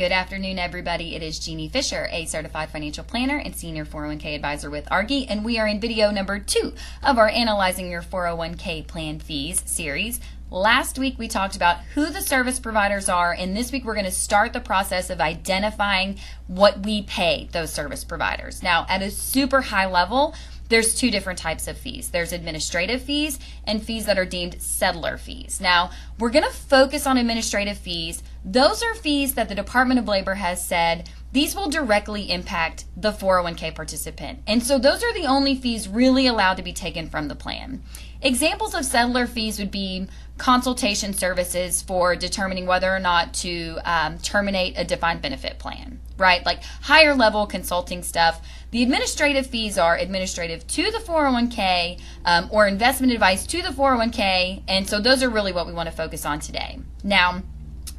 Good afternoon, everybody. It is Jeannie Fisher, a certified financial planner and senior 401k advisor with Argy, and we are in video number 2 of our Analyzing Your 401k Plan Fees series. Last week we talked about who the service providers are, and this week we're going to start the process of identifying what we pay those service providers. Now, at a super high level, there's two different types of fees. There's administrative fees and fees that are deemed settler fees. Now, we're going to focus on administrative fees. Those are fees that the Department of Labor has said these will directly impact the 401k participant. And so those are the only fees really allowed to be taken from the plan. Examples of settler fees would be consultation services for determining whether or not to terminate a defined benefit plan, right? Like higher level consulting stuff. The administrative fees are administrative to the 401k or investment advice to the 401k, and so those are really what we want to focus on today. Now,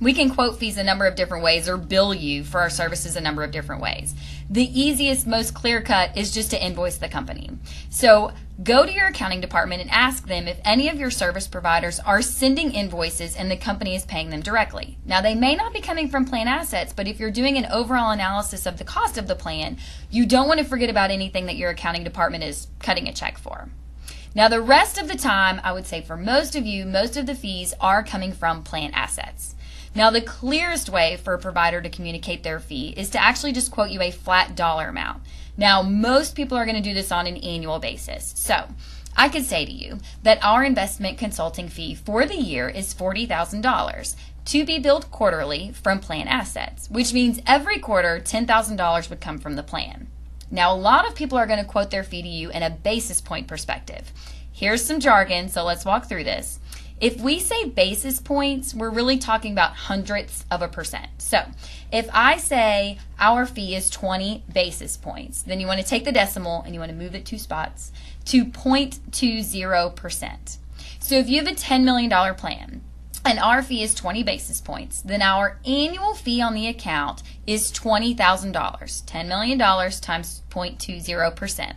we can quote fees a number of different ways or bill you for our services a number of different ways. The easiest, most clear cut is just to invoice the company. So go to your accounting department and ask them if any of your service providers are sending invoices and the company is paying them directly. Now, they may not be coming from plan assets, but if you're doing an overall analysis of the cost of the plan, you don't want to forget about anything that your accounting department is cutting a check for. Now, the rest of the time, I would say for most of you, most of the fees are coming from plan assets. Now, the clearest way for a provider to communicate their fee is to actually just quote you a flat dollar amount. Now, most people are going to do this on an annual basis. So I could say to you that our investment consulting fee for the year is $40,000 to be billed quarterly from plan assets, which means every quarter $10,000 would come from the plan. Now, a lot of people are going to quote their fee to you in a basis point perspective. Here's some jargon, so let's walk through this. If we say basis points, we're really talking about hundredths of a percent. So if I say our fee is 20 basis points, then you want to take the decimal and you want to move it 2 spots to 0.20%. So if you have a $10 million plan and our fee is 20 basis points, then our annual fee on the account is $20,000, $10 million times 0.20%.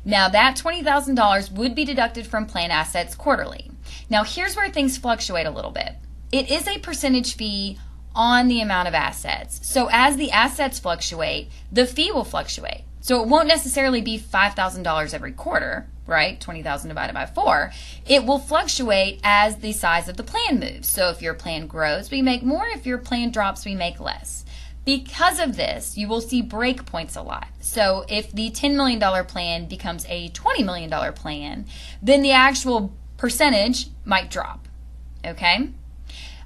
Now that $20,000 would be deducted from plan assets quarterly. Now here's where things fluctuate a little bit. It is a percentage fee on the amount of assets. So as the assets fluctuate, the fee will fluctuate. So it won't necessarily be $5,000 every quarter, right? 20,000 divided by 4. It will fluctuate as the size of the plan moves. So if your plan grows, we make more. If your plan drops, we make less. Because of this, you will see break points a lot. So if the $10 million plan becomes a $20 million plan, then the actual percentage might drop, okay?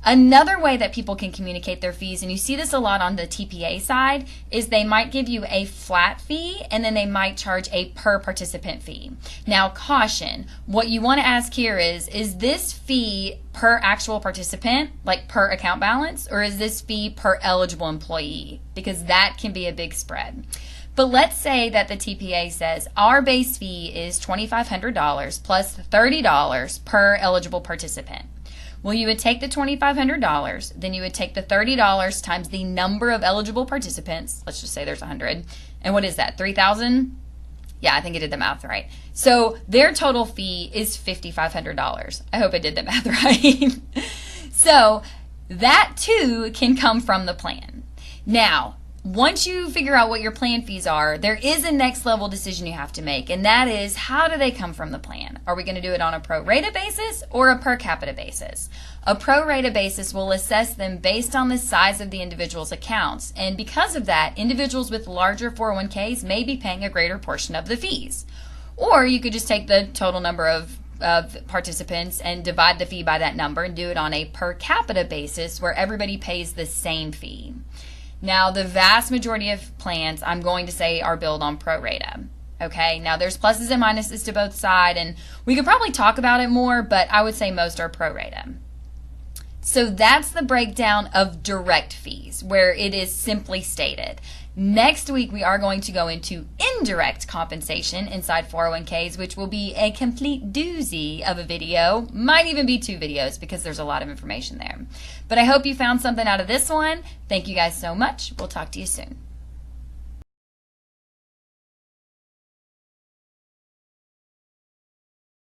Another way that people can communicate their fees, and you see this a lot on the TPA side, is they might give you a flat fee and then they might charge a per participant fee. Now, caution, what you want to ask here is this fee per actual participant, like per account balance, or is this fee per eligible employee? Because that can be a big spread. But let's say that the TPA says our base fee is $2,500 plus $30 per eligible participant. Well, you would take the $2,500, then you would take the $30 times the number of eligible participants. Let's just say there's 100. And what is that, 3,000? Yeah, I think I did the math right. So their total fee is $5,500. I hope I did the math right. So that too can come from the plan. Now, once you figure out what your plan fees are, there is a next level decision you have to make, and that is, how do they come from the plan? Are we going to do it on a pro rata basis or a per capita basis? A pro rata basis will assess them based on the size of the individual's accounts, and because of that, individuals with larger 401ks may be paying a greater portion of the fees. Or you could just take the total number of participants and divide the fee by that number and do it on a per capita basis where everybody pays the same fee. Now, the vast majority of plans, I'm going to say, are billed on pro rata. Okay, now there's pluses and minuses to both sides, and we could probably talk about it more, but I would say most are pro rata. So that's the breakdown of direct fees, where it is simply stated. Next week, we are going to go into indirect compensation inside 401ks, which will be a complete doozy of a video. Might even be 2 videos because there's a lot of information there. But I hope you found something out of this one. Thank you guys so much. We'll talk to you soon.